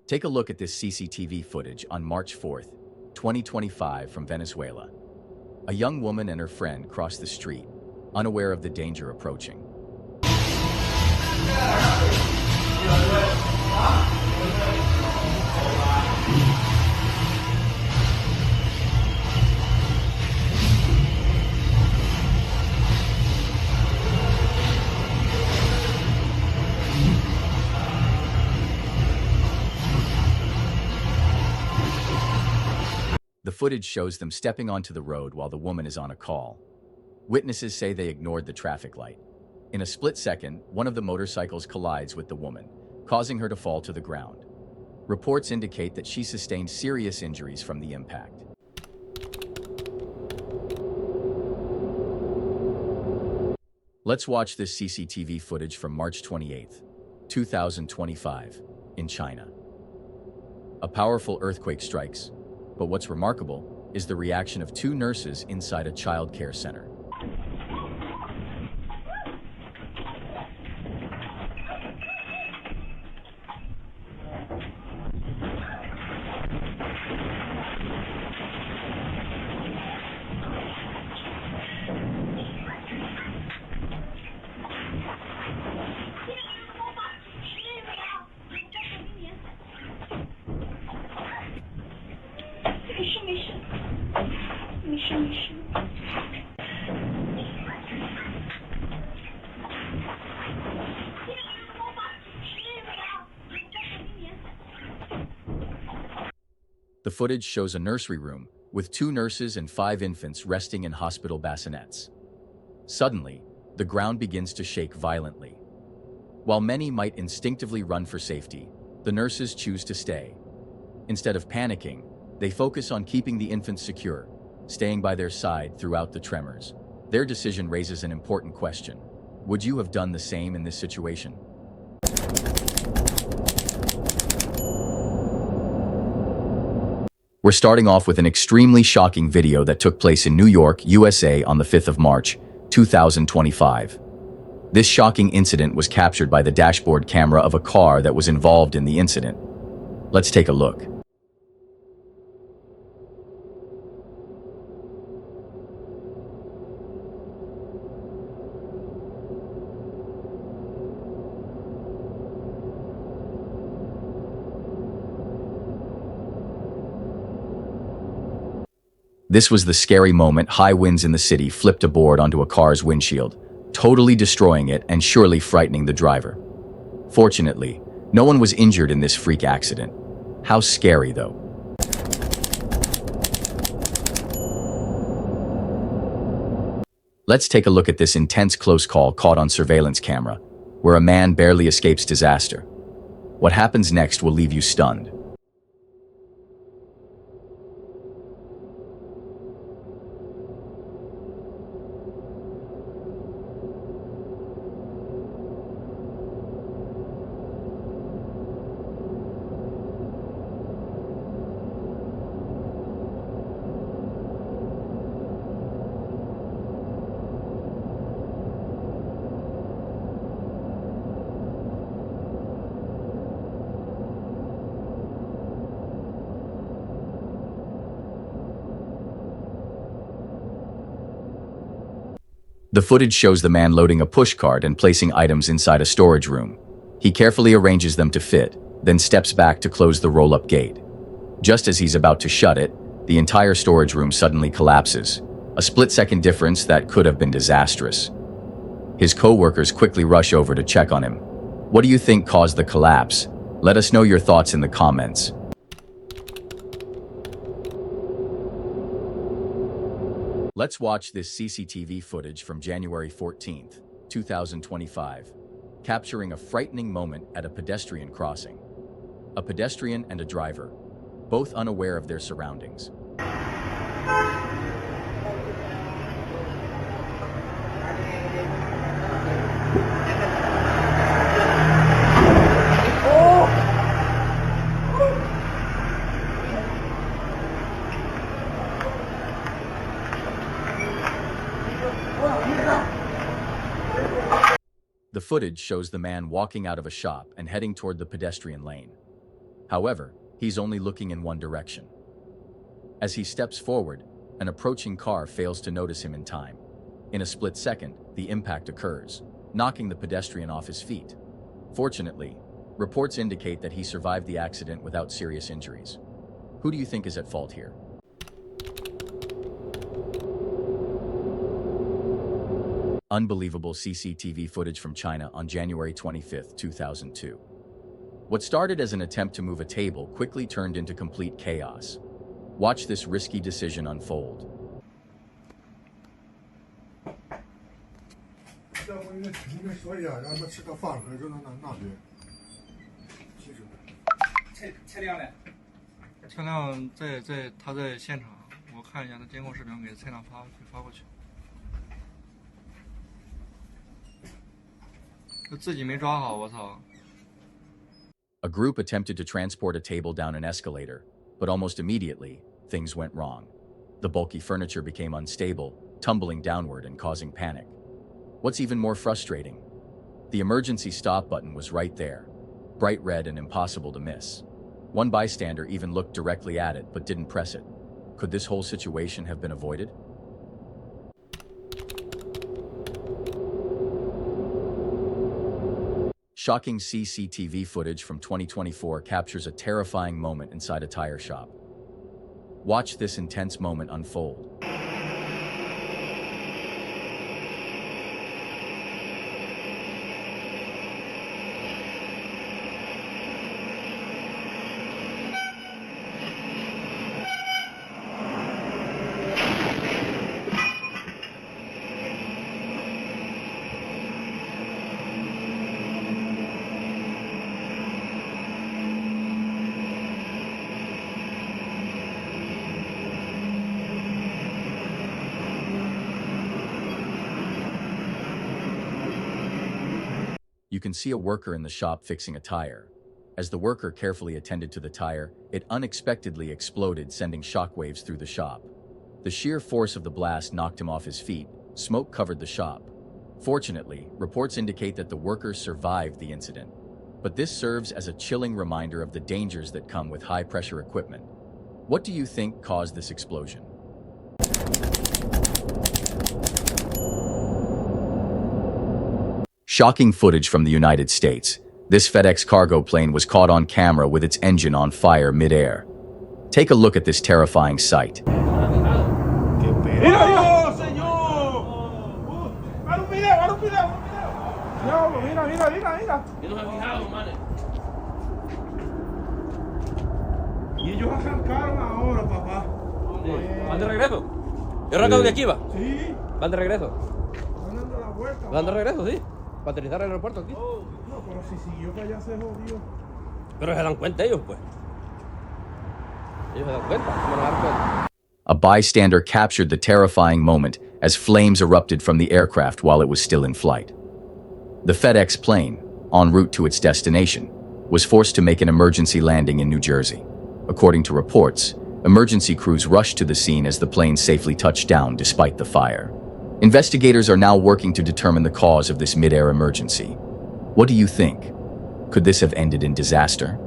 Take a look at this CCTV footage on March 4th, 2025 from Venezuela. A young woman and her friend cross the street, unaware of the danger approaching. The footage shows them stepping onto the road while the woman is on a call. Witnesses say they ignored the traffic light. In a split second, one of the motorcycles collides with the woman, causing her to fall to the ground. Reports indicate that she sustained serious injuries from the impact. Let's watch this CCTV footage from March 28th, 2025, in China. A powerful earthquake strikes, but what's remarkable is the reaction of two nurses inside a child care center. The footage shows a nursery room with two nurses and 5 infants resting in hospital bassinets. Suddenly, the ground begins to shake violently. While many might instinctively run for safety, the nurses choose to stay. Instead of panicking, they focus on keeping the infants secure, staying by their side throughout the tremors. Their decision raises an important question. Would you have done the same in this situation? We're starting off with an extremely shocking video that took place in New York, USA on the 5th of March, 2025. This shocking incident was captured by the dashboard camera of a car that was involved in the incident. Let's take a look. This was the scary moment. High winds in the city flipped a board onto a car's windshield, totally destroying it and surely frightening the driver. Fortunately, no one was injured in this freak accident. How scary, though. Let's take a look at this intense close call caught on surveillance camera, where a man barely escapes disaster. What happens next will leave you stunned. The footage shows the man loading a pushcart and placing items inside a storage room. He carefully arranges them to fit, then steps back to close the roll-up gate. Just as he's about to shut it, the entire storage room suddenly collapses, a split-second difference that could have been disastrous. His co-workers quickly rush over to check on him. What do you think caused the collapse? Let us know your thoughts in the comments. Let's watch this CCTV footage from January 14th, 2025, capturing a frightening moment at a pedestrian crossing. A pedestrian and a driver, both unaware of their surroundings. The footage shows the man walking out of a shop and heading toward the pedestrian lane. However, he's only looking in one direction. As he steps forward, an approaching car fails to notice him in time. In a split second, the impact occurs, knocking the pedestrian off his feet. Fortunately, reports indicate that he survived the accident without serious injuries. Who do you think is at fault here? Unbelievable CCTV footage from China on January 25, 2002. What started as an attempt to move a table quickly turned into complete chaos. Watch this risky decision unfold. A group attempted to transport a table down an escalator, but almost immediately, things went wrong. The bulky furniture became unstable, tumbling downward and causing panic. What's even more frustrating? The emergency stop button was right there, bright red and impossible to miss. One bystander even looked directly at it but didn't press it. Could this whole situation have been avoided? Shocking CCTV footage from 2024 captures a terrifying moment inside a tire shop. Watch this intense moment unfold. You can see a worker in the shop fixing a tire. As the worker carefully attended to the tire, it unexpectedly exploded, sending shockwaves through the shop. The sheer force of the blast knocked him off his feet. Smoke covered the shop. Fortunately, reports indicate that the workers survived the incident. But this serves as a chilling reminder of the dangers that come with high-pressure equipment. What do you think caused this explosion? Shocking footage from the United States. This FedEx cargo plane was caught on camera with its engine on fire mid-air. Take a look at this terrifying sight. ¿Van de regreso? ¿Yo arrancado de aquí va? Sí. ¿Van de regreso? ¿Van de regreso, sí? ¿Para aterrizar al aeropuerto aquí? No, pero si siguió para allá se jodió. Pero se dan cuenta ellos, pues. Ellos se dan cuenta. ¿Cómo no dan cuenta? A bystander captured the terrifying moment as flames erupted from the aircraft while it was still in flight. The FedEx plane, en route to its destination, was forced to make an emergency landing in New Jersey. According to reports, emergency crews rushed to the scene as the plane safely touched down despite the fire. Investigators are now working to determine the cause of this mid-air emergency. What do you think? Could this have ended in disaster?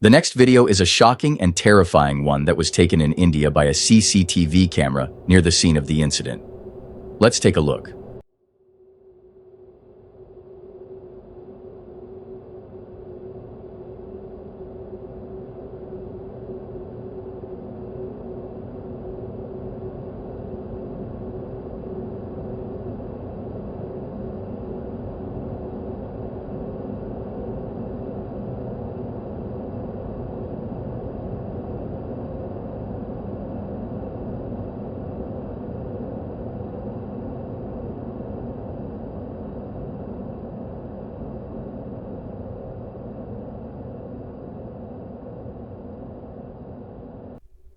The next video is a shocking and terrifying one that was taken in India by a CCTV camera near the scene of the incident. Let's take a look.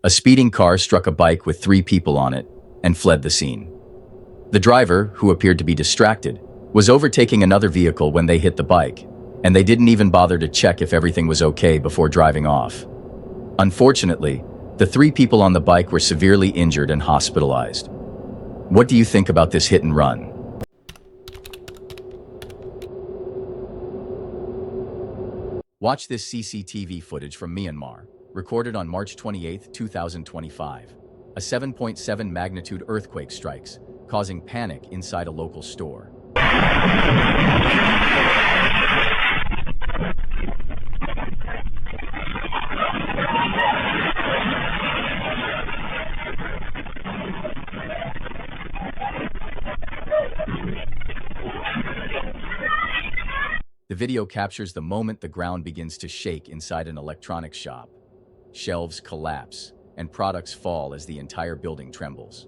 A speeding car struck a bike with 3 people on it and fled the scene. The driver, who appeared to be distracted, was overtaking another vehicle when they hit the bike, and they didn't even bother to check if everything was okay before driving off. Unfortunately, the 3 people on the bike were severely injured and hospitalized. What do you think about this hit and run? Watch this CCTV footage from Myanmar, recorded on March 28, 2025. A 7.7 magnitude earthquake strikes, causing panic inside a local store. The video captures the moment the ground begins to shake inside an electronics shop. Shelves collapse, and products fall as the entire building trembles.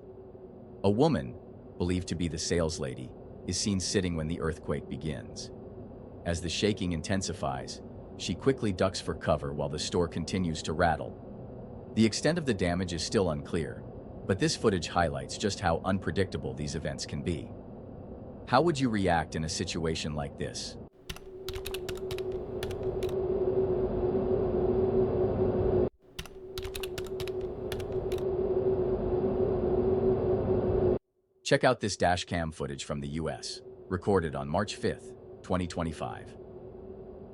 A woman, believed to be the sales lady, is seen sitting when the earthquake begins. As the shaking intensifies, she quickly ducks for cover while the store continues to rattle. The extent of the damage is still unclear, but this footage highlights just how unpredictable these events can be. How would you react in a situation like this? Check out this dashcam footage from the US, recorded on March 5, 2025.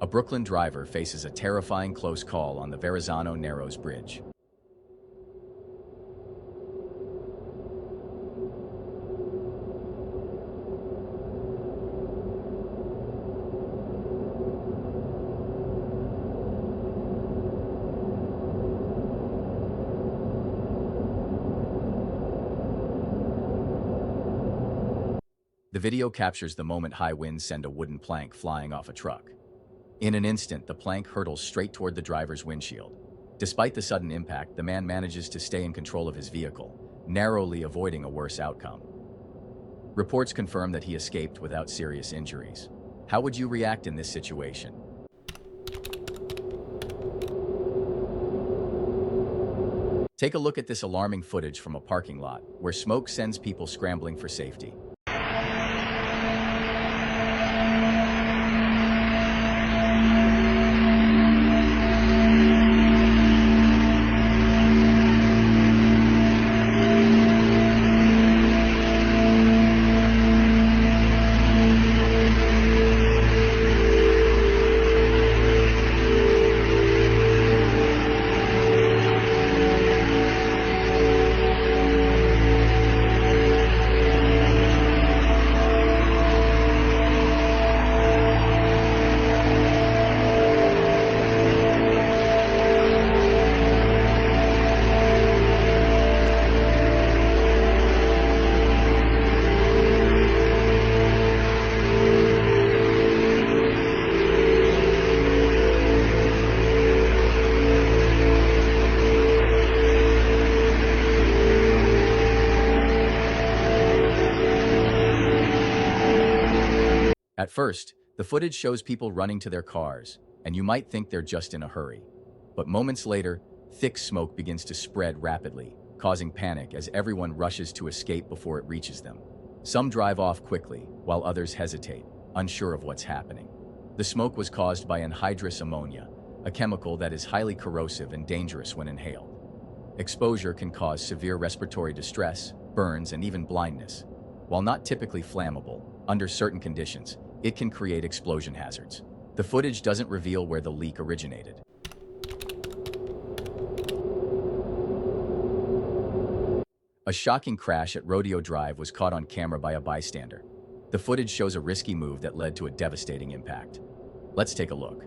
A Brooklyn driver faces a terrifying close call on the Verrazano Narrows Bridge. The video captures the moment high winds send a wooden plank flying off a truck. In an instant, the plank hurtles straight toward the driver's windshield. Despite the sudden impact, the man manages to stay in control of his vehicle, narrowly avoiding a worse outcome. Reports confirm that he escaped without serious injuries. How would you react in this situation? Take a look at this alarming footage from a parking lot, where smoke sends people scrambling for safety. At first, the footage shows people running to their cars, and you might think they're just in a hurry. But moments later, thick smoke begins to spread rapidly, causing panic as everyone rushes to escape before it reaches them. Some drive off quickly, while others hesitate, unsure of what's happening. The smoke was caused by anhydrous ammonia, a chemical that is highly corrosive and dangerous when inhaled. Exposure can cause severe respiratory distress, burns, and even blindness. While not typically flammable, under certain conditions, it can create explosion hazards. The footage doesn't reveal where the leak originated. A shocking crash at Rodeo Drive was caught on camera by a bystander. The footage shows a risky move that led to a devastating impact. Let's take a look.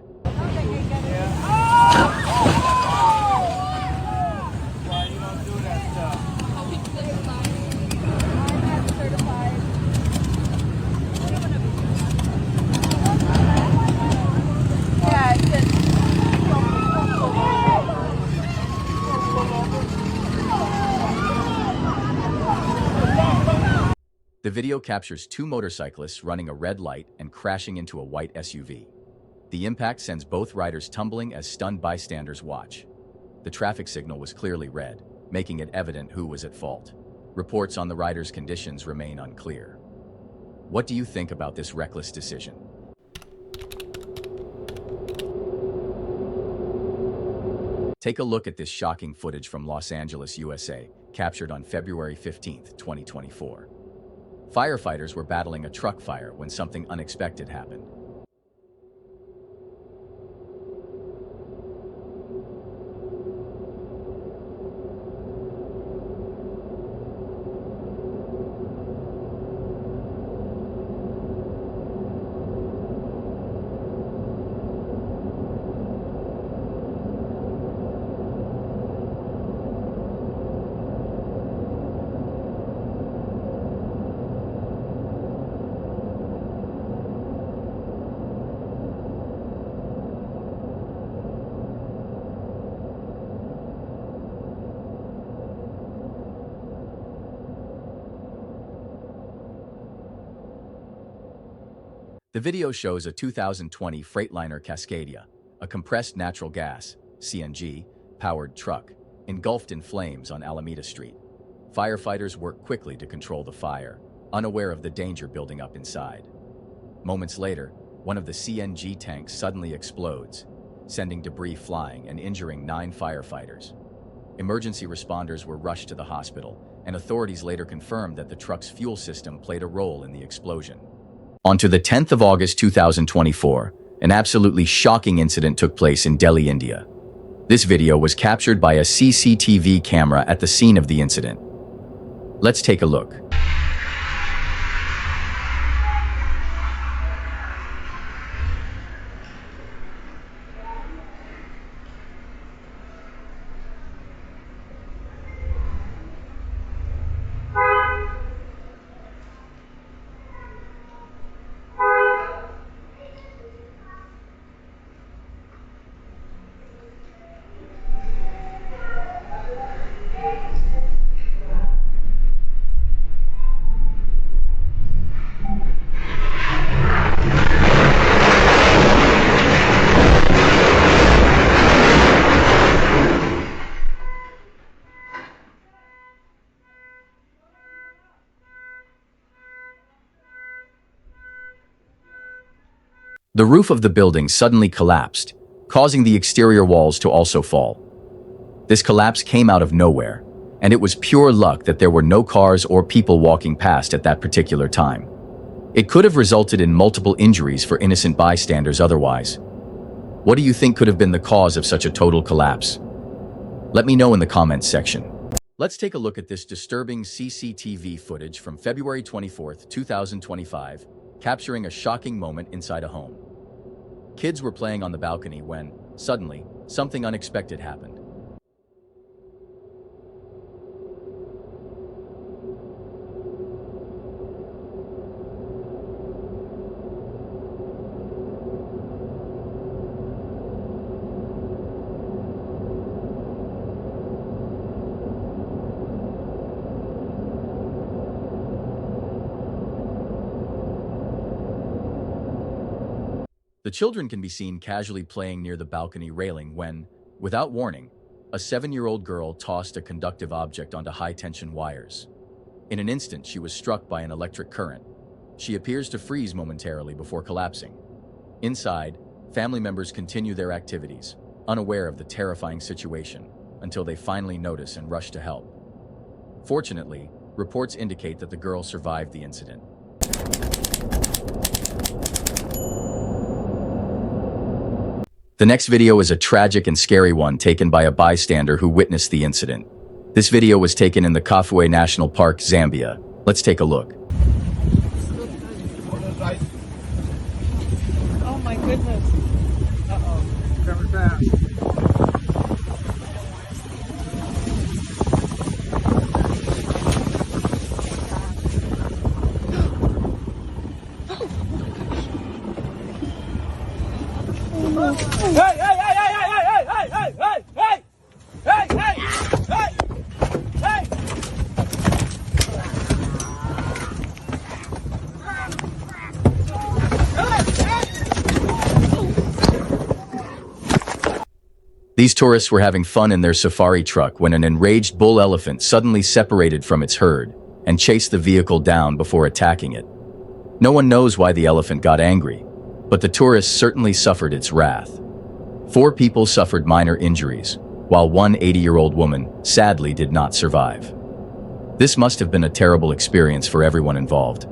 The video captures two motorcyclists running a red light and crashing into a white SUV. The impact sends both riders tumbling as stunned bystanders watch. The traffic signal was clearly red, making it evident who was at fault. Reports on the riders' conditions remain unclear. What do you think about this reckless decision? Take a look at this shocking footage from Los Angeles, USA, captured on February 15, 2024. Firefighters were battling a truck fire when something unexpected happened. The video shows a 2020 Freightliner Cascadia, a compressed natural gas (CNG) powered truck, engulfed in flames on Alameda Street. Firefighters work quickly to control the fire, unaware of the danger building up inside. Moments later, one of the CNG tanks suddenly explodes, sending debris flying and injuring 9 firefighters. Emergency responders were rushed to the hospital, and authorities later confirmed that the truck's fuel system played a role in the explosion. On to the 10th of August 2024, an absolutely shocking incident took place in Delhi, India. This video was captured by a CCTV camera at the scene of the incident. Let's take a look. The roof of the building suddenly collapsed, causing the exterior walls to also fall. This collapse came out of nowhere, and it was pure luck that there were no cars or people walking past at that particular time. It could have resulted in multiple injuries for innocent bystanders otherwise. What do you think could have been the cause of such a total collapse? Let me know in the comments section. Let's take a look at this disturbing CCTV footage from February 24th, 2025, capturing a shocking moment inside a home. Kids were playing on the balcony when, suddenly, something unexpected happened. The children can be seen casually playing near the balcony railing when, without warning, a 7-year-old girl tossed a conductive object onto high-tension wires. In an instant, she was struck by an electric current. She appears to freeze momentarily before collapsing. Inside, family members continue their activities, unaware of the terrifying situation, until they finally notice and rush to help. Fortunately, reports indicate that the girl survived the incident. The next video is a tragic and scary one taken by a bystander who witnessed the incident. This video was taken in the Kafue National Park, Zambia. Let's take a look. Oh my goodness. Uh-oh. Coming fast. Hey, hey, hey, hey, hey, hey, hey, hey, hey, hey, hey, hey, hey, hey. These tourists were having fun in their safari truck when an enraged bull elephant suddenly separated from its herd and chased the vehicle down before attacking it. No one knows why the elephant got angry, but the tourists certainly suffered its wrath. 4 people suffered minor injuries, while one 80-year-old woman sadly did not survive. This must have been a terrible experience for everyone involved.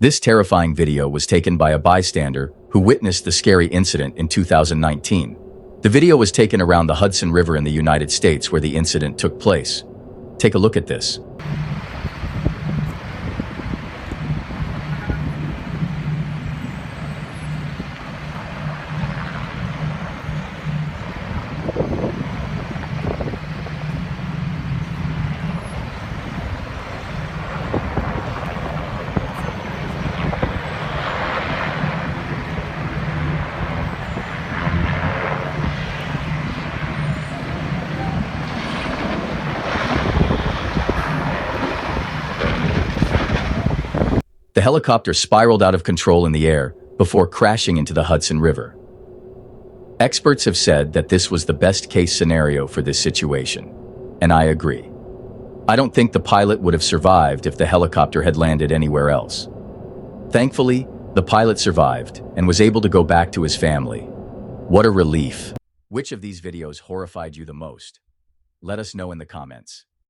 This terrifying video was taken by a bystander who witnessed the scary incident in 2019. The video was taken around the Hudson River in the United States where the incident took place. Take a look at this. helicopter spiraled out of control in the air before crashing into the Hudson River. Experts have said that this was the best-case scenario for this situation, and I agree. I don't think the pilot would have survived if the helicopter had landed anywhere else. Thankfully, the pilot survived and was able to go back to his family. What a relief. Which of these videos horrified you the most? Let us know in the comments.